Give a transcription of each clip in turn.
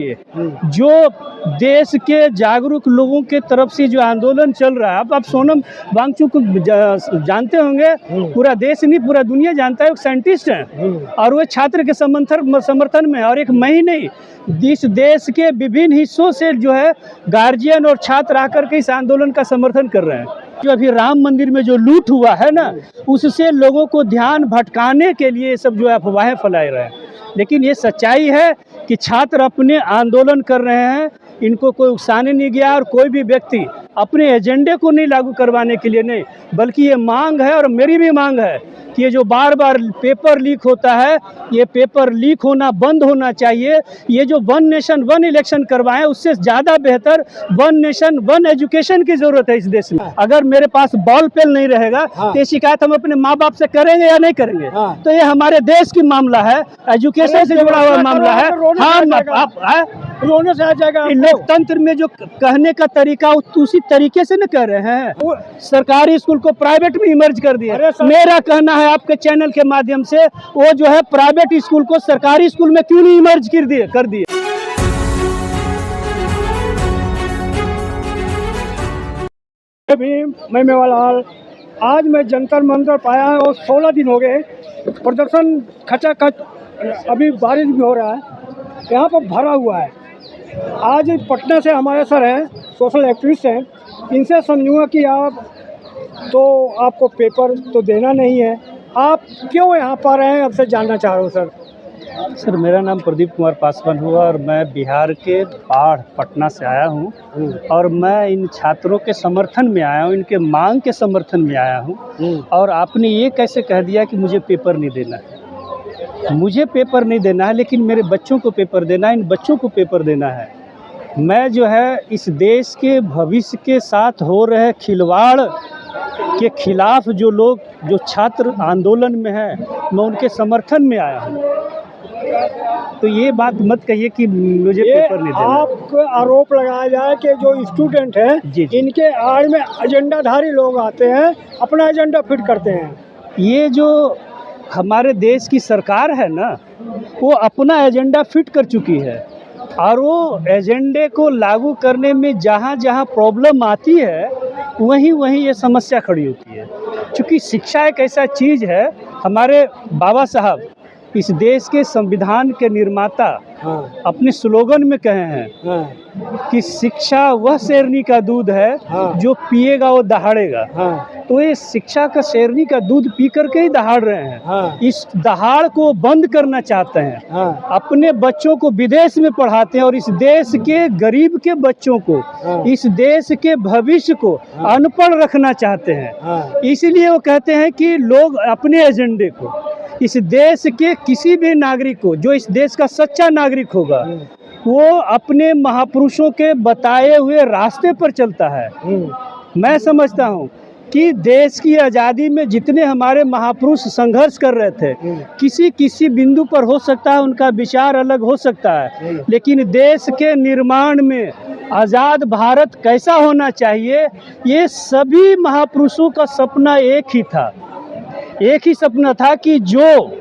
जो देश के जागरूक लोगों के तरफ से जो आंदोलन चल रहा है, अब आप सोनम वांगचुक को जानते होंगे, पूरा देश नहीं पूरा दुनिया जानता है, वो साइंटिस्ट हैं और वो छात्र के समर्थन में, और एक मैं ही नहीं, इस देश के विभिन्न हिस्सों से जो है गार्जियन और छात्र आकर के इस आंदोलन का समर्थन कर रहे हैं। जो अभी राम मंदिर में जो लूट हुआ है ना, उससे लोगों को ध्यान भटकाने के लिए सब जो है अफवाहें फैला रहे हैं। लेकिन ये सच्चाई है कि छात्र अपने आंदोलन कर रहे हैं, इनको कोई उकसाने नहीं गया और कोई भी व्यक्ति अपने एजेंडे को नहीं लागू करवाने के लिए नहीं, बल्कि ये मांग है और मेरी भी मांग है कि ये जो बार बार पेपर लीक होता है, ये पेपर लीक होना बंद होना चाहिए। ये जो वन नेशन वन इलेक्शन करवाएं, उससे ज़्यादा बेहतर वन नेशन वन एजुकेशन की ज़रूरत है इस देश में। अगर मेरे पास बॉल पेन नहीं रहेगा तो ये शिकायत हम अपने माँ बाप से करेंगे या नहीं करेंगे? तो ये हमारे देश की मामला है, एजुकेशन से जुड़ा हुआ मामला है। हाँ, रोने से आ जाएगा। लोकतंत्र में जो कहने का तरीका उसी तरीके से न कह रहे हैं। सरकारी स्कूल को प्राइवेट में इमर्ज कर दिया। मेरा कहना है आपके चैनल के माध्यम से, वो जो है प्राइवेट स्कूल को सरकारी स्कूल में क्यों नहीं इमर्ज कर दिए। मैं मेवालाल, आज मैं जंतर मंतर पाया है और 16 दिन हो गए प्रदर्शन खचाखच, अभी बारिश भी हो रहा है, यहाँ पर भरा हुआ है। आज पटना से हमारे सर हैं, सोशल एक्टिविस्ट हैं, इनसे समझूंगा कि आप तो आपको पेपर तो देना नहीं है, आप क्यों यहाँ पर हैं, आपसे जानना चाह रहा हूँ सर। सर, मेरा नाम प्रदीप कुमार पासवान हुआ और मैं बिहार के बाढ़ पटना से आया हूँ और मैं इन छात्रों के समर्थन में आया हूँ, इनके मांग के समर्थन में आया हूँ। और आपने ये कैसे कह दिया कि मुझे पेपर नहीं देना है? मुझे पेपर नहीं देना है, लेकिन मेरे बच्चों को पेपर देना है, इन बच्चों को पेपर देना है। मैं जो है इस देश के भविष्य के साथ हो रहे खिलवाड़ के खिलाफ जो छात्र आंदोलन में हैं, मैं उनके समर्थन में आया हूँ। तो ये बात मत कहिए कि मुझे पेपर नहीं देना। आपको आरोप लगाया जाए कि जो स्टूडेंट हैं इनके आड़ में एजेंडाधारी लोग आते हैं, अपना एजेंडा फिट करते हैं। ये जो हमारे देश की सरकार है ना, वो अपना एजेंडा फिट कर चुकी है और वो एजेंडे को लागू करने में जहाँ जहाँ प्रॉब्लम आती है वहीं वहीं ये समस्या खड़ी होती है। क्योंकि शिक्षा एक ऐसा चीज़ है, हमारे बाबा साहब इस देश के संविधान के निर्माता अपने स्लोगन में कहे हैं कि शिक्षा वह शेरनी का दूध है जो पिएगा वो दहाड़ेगा। तो ये शिक्षा का शेरनी का दूध पी करके ही दहाड़ रहे हैं। इस दहाड़ को बंद करना चाहते हैं। अपने बच्चों को विदेश में पढ़ाते हैं और इस देश के गरीब के बच्चों को, इस देश के भविष्य को अनपढ़ रखना चाहते हैं। इसलिए वो कहते हैं कि लोग अपने एजेंडे को, इस देश के किसी भी नागरिक को, जो इस देश का सच्चा नागरिक होगा, वो अपने महापुरुषों के बताए हुए रास्ते पर चलता है। मैं समझता हूँ कि देश की आज़ादी में जितने हमारे महापुरुष संघर्ष कर रहे थे, किसी बिंदु पर हो सकता है उनका विचार अलग हो सकता है, लेकिन देश के निर्माण में आज़ाद भारत कैसा होना चाहिए, ये सभी महापुरुषों का सपना एक ही सपना था कि जो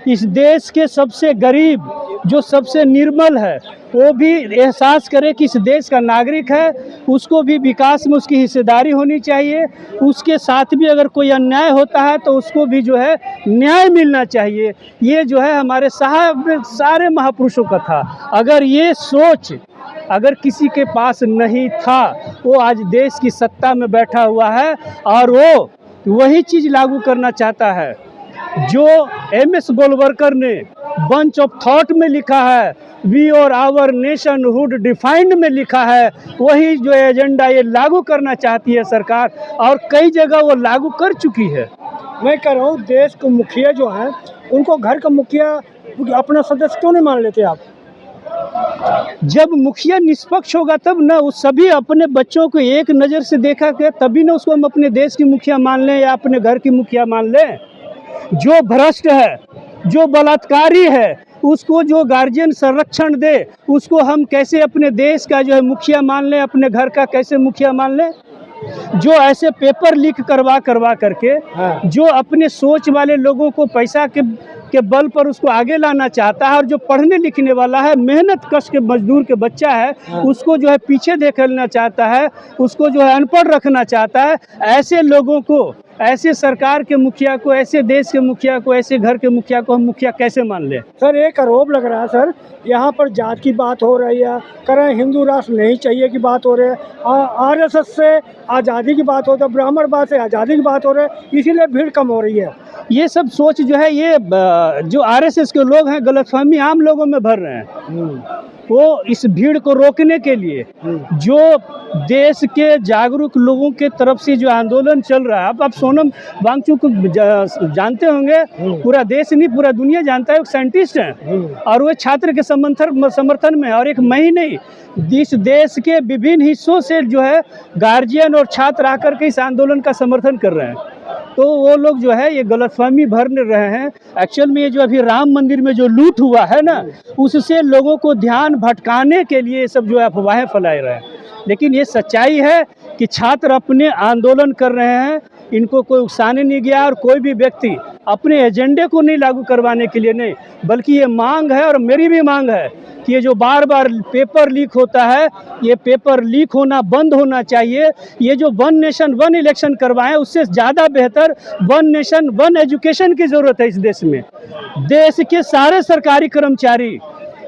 इस देश के सबसे गरीब, जो सबसे निर्मल है, वो भी एहसास करे कि इस देश का नागरिक है, उसको भी विकास में उसकी हिस्सेदारी होनी चाहिए। उसके साथ भी अगर कोई अन्याय होता है तो उसको भी जो है न्याय मिलना चाहिए। ये जो है हमारे सारे महापुरुषों का था। अगर ये सोच अगर किसी के पास नहीं था, वो आज देश की सत्ता में बैठा हुआ है और वो वही चीज़ लागू करना चाहता है जो एम.एस. गोलवलकर ने बंच ऑफ थॉट में लिखा है, वी और आवर नेशनहुड डिफाइंड में लिखा है। वही जो एजेंडा ये लागू करना चाहती है सरकार, और कई जगह वो लागू कर चुकी है। मैं कह रहा हूँ, देश के मुखिया जो हैं, उनको घर का मुखिया अपना सदस्य क्यों नहीं मान लेते आप? जब मुखिया निष्पक्ष होगा तब ना, उस सभी अपने बच्चों को एक नज़र से देखा गया, तभी ना उसको हम अपने देश की मुखिया मान लें या अपने घर की मुखिया मान लें। जो भ्रष्ट है, जो बलात्कारी है, उसको जो गार्जियन संरक्षण दे, उसको हम कैसे अपने देश का जो है मुखिया मान लें, अपने घर का कैसे मुखिया मान लें? जो ऐसे पेपर लीक करवा करके जो अपने सोच वाले लोगों को पैसा के के बल पर उसको आगे लाना चाहता है, और जो पढ़ने लिखने वाला है, मेहनत कश के मजदूर के बच्चा है, उसको जो है पीछे धकेलना चाहता है, उसको जो है अनपढ़ रखना चाहता है। ऐसे लोगों को, ऐसे सरकार के मुखिया को, ऐसे देश के मुखिया को, ऐसे घर के मुखिया को हम मुखिया कैसे मान लें? सर एक आरोप लग रहा है सर, यहाँ पर जात की बात हो रही है, कह रहे हैं हिंदू राष्ट्र नहीं चाहिए की बात हो रही है, आरएसएस से आज़ादी की बात हो रही है, ब्राह्मणवाद से आज़ादी की बात हो रही है, इसीलिए भीड़ कम हो रही है। ये सब सोच जो है, ये जो आरएसएस के लोग हैं, गलतफहमी आम लोगों में भर रहे हैं। वो इस भीड़ को रोकने के लिए जो देश के जागरूक लोगों के तरफ से जो आंदोलन चल रहा है, अब आप सोनम वांगचुक को जानते होंगे, पूरा देश नहीं पूरा दुनिया जानता है, वो साइंटिस्ट हैं और वो छात्र के समर्थन में, और एक मैं ही नहीं, इस देश के विभिन्न हिस्सों से जो है गार्जियन और छात्र आकर के इस आंदोलन का समर्थन कर रहे हैं। तो वो लोग जो है ये गलतफहमी भर रहे हैं। एक्चुअल में ये जो अभी राम मंदिर में जो लूट हुआ है ना, उससे लोगों को ध्यान भटकाने के लिए ये सब जो है अफवाहें फैलाए रहे हैं। लेकिन ये सच्चाई है कि छात्र अपने आंदोलन कर रहे हैं, इनको कोई उकसाने नहीं गया, और कोई भी व्यक्ति अपने एजेंडे को नहीं लागू करवाने के लिए नहीं, बल्कि ये मांग है, और मेरी भी मांग है कि ये जो बार बार पेपर लीक होता है, ये पेपर लीक होना बंद होना चाहिए। ये जो वन नेशन वन इलेक्शन करवाएं, उससे ज़्यादा बेहतर वन नेशन वन एजुकेशन की ज़रूरत है इस देश में। देश के सारे सरकारी कर्मचारी,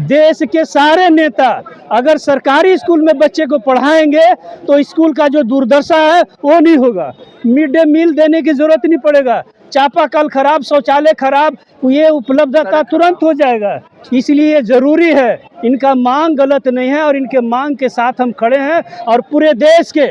देश के सारे नेता अगर सरकारी स्कूल में बच्चे को पढ़ाएंगे तो स्कूल का जो दुर्दशा है वो नहीं होगा। मिड डे मील देने की ज़रूरत नहीं पड़ेगा, चापाकल खराब, शौचालय खराब, ये उपलब्धता तुरंत हो जाएगा। इसलिए ज़रूरी है, इनका मांग गलत नहीं है और इनके मांग के साथ हम खड़े हैं। और पूरे देश के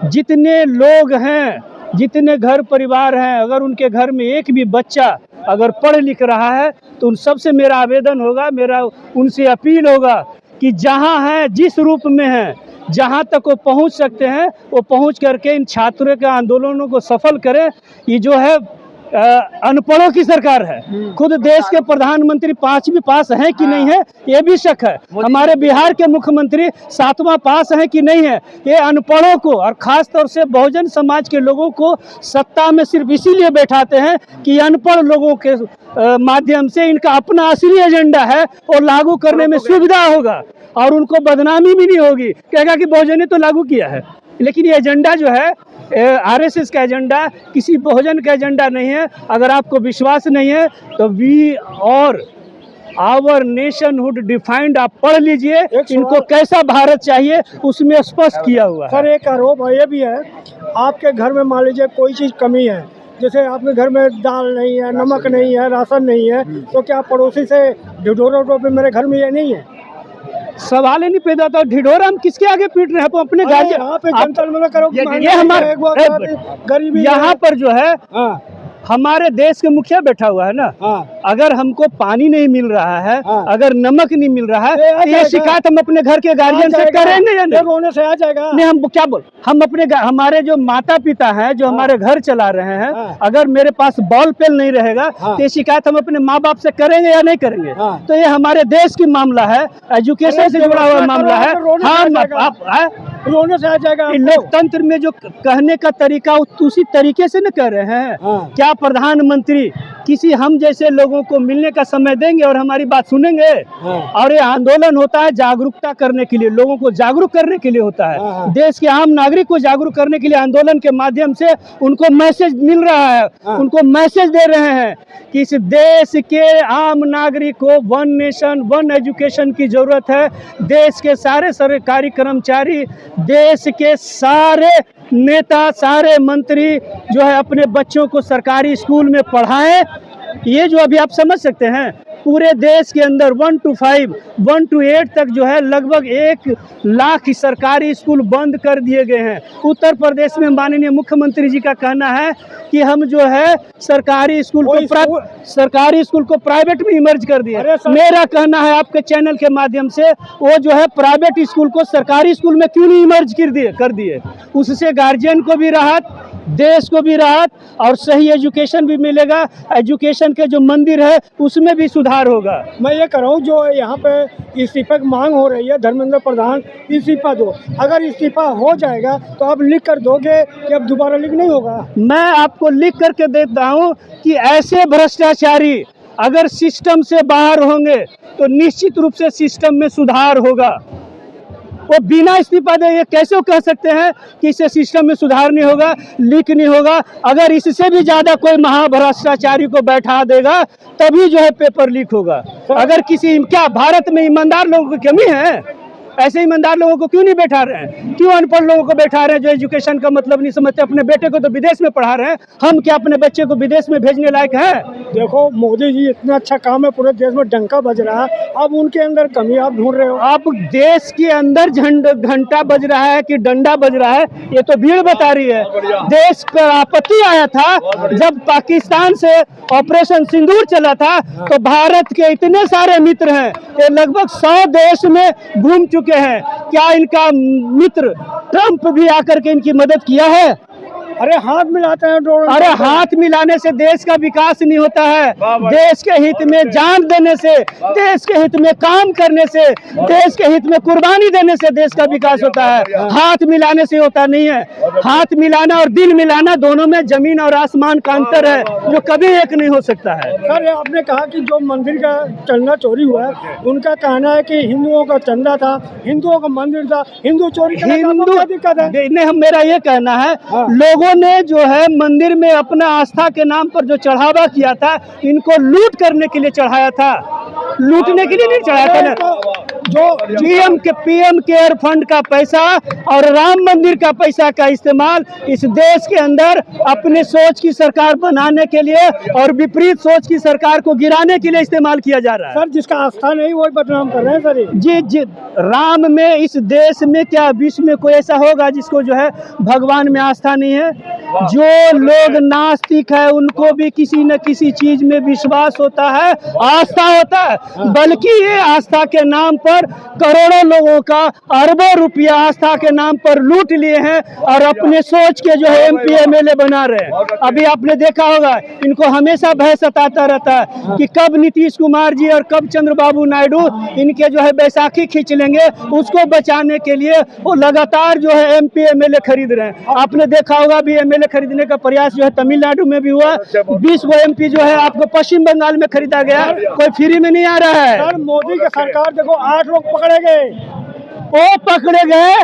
जितने लोग हैं, जितने घर परिवार हैं, अगर उनके घर में एक भी बच्चा अगर पढ़ लिख रहा है तो उन सबसे मेरा आवेदन होगा, मेरा उनसे अपील होगा कि जहाँ हैं, जिस रूप में हैं, जहाँ तक वो पहुँच सकते हैं वो पहुँच करके इन छात्रों के आंदोलनों को सफल करें। ये जो है अनपढ़ों की सरकार है। खुद देश के प्रधानमंत्री 5वीं पास हैं कि नहीं है ये भी शक है। हमारे बिहार के मुख्यमंत्री 7वां पास हैं कि नहीं है। ये अनपढ़ों को और खास तौर से बहुजन समाज के लोगों को सत्ता में सिर्फ इसीलिए बैठाते हैं कि अनपढ़ लोगों के माध्यम से इनका अपना असली एजेंडा है और लागू करने में सुविधा होगा और उनको बदनामी भी नहीं होगी। कहेगा कि बहुजन ने तो लागू किया है, लेकिन ये एजेंडा जो है आरएसएस का एजेंडा किसी बहुजन का एजेंडा नहीं है। अगर आपको विश्वास नहीं है तो वी और आवर नेशनहुड डिफाइंड आप पढ़ लीजिए, इनको कैसा भारत चाहिए उसमें स्पष्ट किया हुआ है। सर एक आरोप ये भी है, आपके घर में मान लीजिए कोई चीज़ कमी है, जैसे आपके घर में दाल नहीं है, नमक नहीं है, राशन नहीं है, तो क्या पड़ोसी से ढिढोरा पे मेरे घर में ये नहीं है? सवाल ही नहीं पैदा होता। ढिढोरा हम किसके आगे पीट रहे हैं? तो अपने यहाँ पे जनता करो, ये हमारे गरीबी यहाँ पर जो है हाँ। हमारे देश के मुखिया बैठा हुआ है ना। हाँ। अगर हमको पानी नहीं मिल रहा है, हाँ। अगर नमक नहीं मिल रहा है तो ये शिकायत हम अपने घर के गार्जियन से करेंगे या नहीं? रोने से आ जाएगा। नहीं, हम क्या बोल, हम अपने हमारे जो माता पिता हैं जो हमारे घर चला रहे हैं, अगर मेरे पास बॉल पेन नहीं रहेगा तो ये शिकायत हम अपने माँ बाप से करेंगे या नहीं करेंगे? तो ये हमारे देश की मामला है, एजुकेशन से जुड़ा हुआ मामला है। हम रोने से आ जाएगा। लोकतंत्र में जो कहने का तरीका उसी तरीके से न कह रहे हैं। क्या प्रधानमंत्री किसी हम जैसे लोगों को मिलने का समय देंगे और हमारी बात सुनेंगे? और ये आंदोलन होता है जागरूकता करने के लिए, लोगों को जागरूक करने के लिए होता है। देश के आम नागरिक को जागरूक करने के लिए आंदोलन के माध्यम से उनको मैसेज मिल रहा है, उनको मैसेज दे रहे हैं कि इस देश के आम नागरिक को वन नेशन वन एजुकेशन की जरूरत है। देश के सारे सरकारी कर्मचारी, देश के सारे नेता, सारे मंत्री जो है अपने बच्चों को सरकारी स्कूल में पढ़ाएं। ये जो अभी आप समझ सकते हैं पूरे देश के अंदर 1 to 5, 1 to 8 तक जो है लगभग 1 लाख सरकारी स्कूल बंद कर दिए गए हैं। उत्तर प्रदेश में माननीय मुख्यमंत्री जी का कहना है कि हम जो है सरकारी स्कूल को प्राइवेट में इमर्ज कर दिए। मेरा कहना है आपके चैनल के माध्यम से, वो जो है प्राइवेट स्कूल को सरकारी स्कूल में क्यों नहीं इमर्ज कर दिए? उससे गार्जियन को भी राहत, देश को भी राहत और सही एजुकेशन भी मिलेगा। एजुकेशन के जो मंदिर है उसमें भी सुधार होगा। मैं ये कह रहा हूँ जो यहाँ पे इस्तीफे की मांग हो रही है, धर्मेंद्र प्रधान इस्तीफा दो। अगर इस्तीफा हो जाएगा तो आप लिख कर दोगे कि अब दोबारा लिख नहीं होगा? मैं आपको लिख करके देता हूँ कि ऐसे भ्रष्टाचारी अगर सिस्टम से बाहर होंगे तो निश्चित रूप से सिस्टम में सुधार होगा। वो बिना इस्तीफा दे ये कैसे कह सकते हैं कि इससे सिस्टम में सुधार नहीं होगा, लीक नहीं होगा? अगर इससे भी ज़्यादा कोई महाभ्रष्टाचारी को बैठा देगा तभी जो है पेपर लीक होगा। अगर किसी क्या भारत में ईमानदार लोगों की कमी है? ऐसे ईमानदार लोगों को क्यों नहीं बैठा रहे हैं? क्यों अनपढ़ लोगों को बैठा रहे हैं जो एजुकेशन का मतलब नहीं समझते? अपने बेटे को तो विदेश में पढ़ा रहे हैं, हम क्या अपने बच्चे को विदेश में भेजने लायक है? देखो मोदी जी इतना अच्छा काम है, पूरे देश में डंका बज रहा है, अब उनके अंदर कमी आप ढूंढ रहे हो। अब देश के अंदर घंटा बज रहा है कि डंडा बज रहा है, ये तो भीड़ बता रही है। देश पर आपत्ति आया था जब पाकिस्तान से ऑपरेशन सिंदूर चला था, तो भारत के इतने सारे मित्र हैं, ये लगभग 100 देश में घूम चुके हैं। क्या इनका मित्र ट्रंप भी आकर के इनकी मदद किया है? अरे हाथ मिलाते हैं डोर। अरे हाथ मिलाने से देश का विकास नहीं होता है। देश के हित में जान देने से, देश के हित में काम करने से, देश के हित में कुर्बानी देने से देश का विकास होता है। हाथ मिलाने से होता नहीं है। हाथ मिलाना और दिल मिलाना दोनों में जमीन और आसमान का अंतर है, जो कभी एक नहीं हो सकता है। सर आपने कहा कि जो मंदिर का चंदा चोरी हुआ है, उनका कहना है कि हिंदुओं का चंदा था, हिंदुओं का मंदिर था, हिंदू चोरी करने का आपको क्या दिक्कत है? नहीं, हम मेरा ये कहना है, लोगों ने जो है मंदिर में अपना आस्था के नाम पर जो चढ़ावा किया था, इनको लूट करने के लिए चढ़ाया था, लूटने के लिए नहीं चढ़ाया था ना। जो पीएम केयर फंड का पैसा और राम मंदिर का पैसा का इस्तेमाल इस देश के अंदर अपने सोच की सरकार बनाने के लिए और विपरीत सोच की सरकार को गिराने के लिए इस्तेमाल किया जा रहा है। सर जिसका आस्था नहीं वही बदनाम कर रहे हैं सर। जी, राम में इस देश में क्या विश्व में कोई ऐसा होगा जिसको जो है भगवान में आस्था नहीं है? जो लोग नास्तिक है उनको भी किसी न किसी चीज में विश्वास होता है, आस्था होता है। बल्कि ये आस्था के नाम पर करोड़ों लोगों का अरबों रुपया आस्था के नाम पर लूट लिए हैं और अपने सोच के जो है एमपी एमएलए बना रहे हैं। अभी आपने देखा होगा, इनको हमेशा भय सताता रहता है कि कब नीतीश कुमार जी और कब चंद्रबाबू नायडू इनके जो है बैसाखी खींच लेंगे। उसको बचाने के लिए वो लगातार जो है एमपी एमएलए खरीद रहे हैं। आपने देखा होगा भी एमएलए खरीदने का प्रयास जो है तमिलनाडु में भी हुआ। 20 गो एमपी जो है आपको पश्चिम बंगाल में खरीदा गया, कोई फ्री में नहीं आ रहा है। सर मोदी की सरकार देखो 8 लोग पकड़े गए, वो पकड़े गए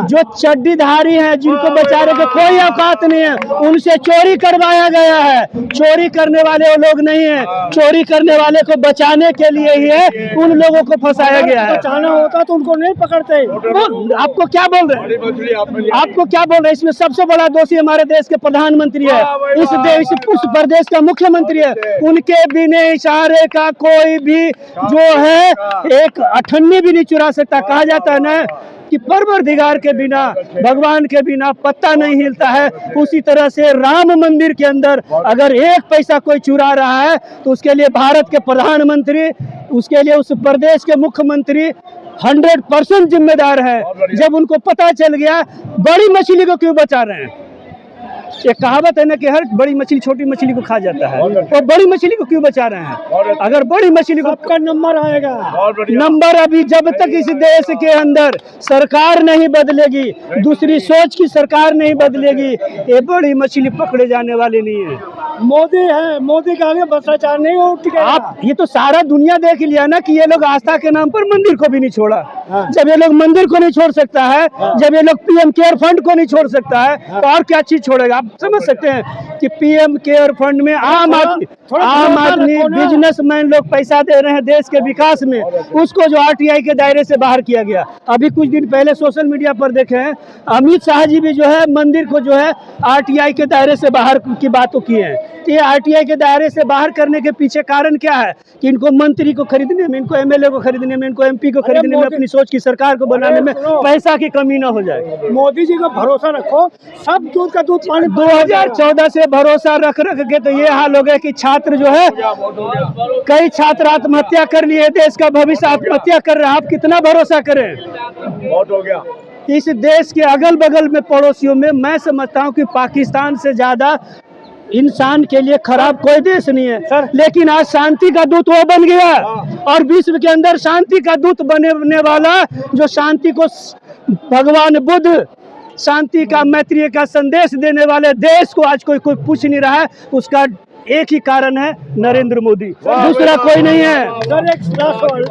जो चड्डीधारी हैं, जिनको बेचारे के कोई औकात नहीं है, उनसे चोरी करवाया गया है। चोरी करने वाले वो लोग नहीं है, चोरी करने वाले को बचाने के लिए ही है उन लोगों को फंसाया गया है। बचाना होता तो उनको नहीं पकड़ते। आपको क्या बोल रहे हैं? आपको क्या बोल रहे हैं? इसमें सबसे बड़ा दोषी हमारे देश के प्रधानमंत्री है, इस प्रदेश का मुख्यमंत्री है। उनके बिना इशारे का कोई भी जो है एक अठन्नी भी नहीं चुरा सकता। कहा जाता है ना कि परवरदिगार के बिना, भगवान के बिना पत्ता नहीं हिलता है। उसी तरह से राम मंदिर के अंदर अगर एक पैसा कोई चुरा रहा है तो उसके लिए भारत के प्रधानमंत्री, उसके लिए उस प्रदेश के मुख्यमंत्री 100% जिम्मेदार है। जब उनको पता चल गया, बड़ी मछली को क्यों बचा रहे हैं? एक कहावत है ना कि हर बड़ी मछली छोटी मछली को खा जाता है, और बड़ी मछली को क्यों बचा रहे हैं? अगर बड़ी मछली को, आपका नंबर आएगा। नंबर अभी जब तक इस देश के अंदर सरकार नहीं बदलेगी, दूसरी सोच की सरकार नहीं बदलेगी, ये बड़ी मछली पकड़े जाने वाली नहीं है। मोदी है, मोदी के आगे भ्रष्टाचार नहीं हो टिकेगा। आप ये तो सारा दुनिया देख लिया ना कि ये लोग आस्था के नाम पर मंदिर को भी नहीं छोड़ा। जब ये लोग मंदिर को नहीं छोड़ सकता है, जब ये लोग पीएम केयर फंड को नहीं छोड़ सकता है, तो और क्या चीज छोड़ेगा? आप समझ सकते हैं कि पीएम केयर फंड में आम आदमी बिजनेसमैन लोग पैसा दे रहे हैं देश के विकास में, उसको जो आरटीआई के दायरे से बाहर किया गया। अभी कुछ दिन पहले सोशल मीडिया पर देखे हैं, अमित शाह जी भी जो है मंदिर को जो है आरटीआई के दायरे से बाहर की बातों की है। ये आरटीआई के दायरे से बाहर करने के पीछे कारण क्या है? कि इनको मंत्री को खरीदने में, इनको एमएलए को खरीदने में, इनको एमपी को खरीदने में, अपनी सोच की सरकार को बनाने में पैसा की कमी ना हो जाए। मोदी जी का भरोसा रखो, सब दूध का दूध पानी। 2014 से भरोसा रख के तो ये हाल हो गया कि छात्र जो है, कई छात्र आत्महत्या कर लिए, देश का भविष्य आत्महत्या कर रहा है। आप कितना भरोसा करें? बहुत हो गया। इस देश के अगल बगल में पड़ोसियों में मैं समझता हूँ कि पाकिस्तान से ज्यादा इंसान के लिए खराब कोई देश नहीं है सर। लेकिन आज शांति का दूत वो बन गया, और विश्व के अंदर शांति का दूत बनने वाला, जो शांति को भगवान बुद्ध शांति का, मैत्री का संदेश देने वाले देश को आज कोई पूछ नहीं रहा है। उसका एक ही कारण है, नरेंद्र मोदी, दूसरा कोई नहीं है। सर एक लास्ट सवाल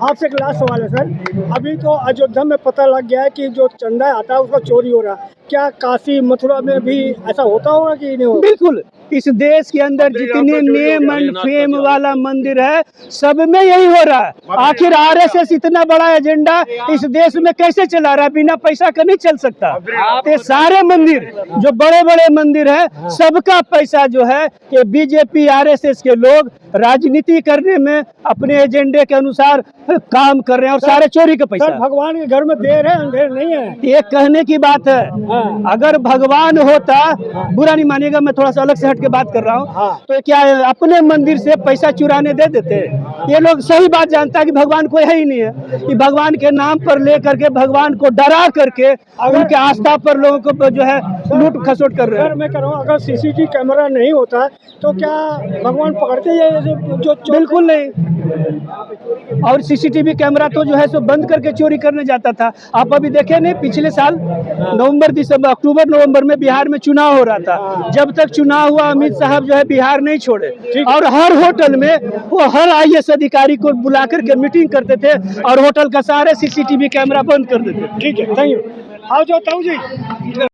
आपसे, एक लास्ट सवाल है सर। अभी तो अयोध्या में पता लग गया है कि जो चंदा आता है उसका चोरी हो रहा है, क्या काशी मथुरा में भी ऐसा होता होगा कि नहीं होगा? बिल्कुल, इस देश के अंदर जितने नेम एंड फेम वाला मंदिर है सब में यही हो रहा है। आखिर आरएसएस इतना बड़ा एजेंडा इस देश में कैसे चला रहा है? बिना पैसा का नहीं चल सकता। ये सारे मंदिर जो बड़े बड़े मंदिर है सबका पैसा जो है ये बीजेपी आरएसएस के लोग राजनीति करने में अपने एजेंडे के अनुसार काम कर रहे हैं और सारे चोरी का सर पैसा। भगवान के घर में देर है अंधेर नहीं है। ये कहने की बात है। हाँ। अगर भगवान होता, बुरा नहीं मानिएगा, मैं थोड़ा सा अलग से हट के बात कर रहा हूँ, हाँ। तो क्या अपने मंदिर से पैसा चुराने दे देते? ये लोग सही बात जानता है कि भगवान कोई है ही नहीं है, कि भगवान के नाम पर ले करके भगवान को डरा करके उनके आस्था पर लोगों को जो है लूट खसोट कर रहे सर हैं। मैं कह रहा हूँ अगर सीसीटीवी कैमरा नहीं होता तो क्या भगवान पकड़ते हैं जो बिल्कुल नहीं। और सीसीटीवी कैमरा तो जो है सो बंद करके चोरी करने जाता था। आप अभी देखे नहीं, पिछले साल नवंबर दिसंबर अक्टूबर नवंबर में बिहार में चुनाव हो रहा था। जब तक चुनाव हुआ अमित साहब जो है बिहार नहीं छोड़े, और हर होटल में वो हर आईएएस अधिकारी को बुला करके मीटिंग करते थे और होटल का सारे सीसीटीवी कैमरा बंद कर देते थे। ठीक है, थैंक यू। आओ जाओ ताऊ जी।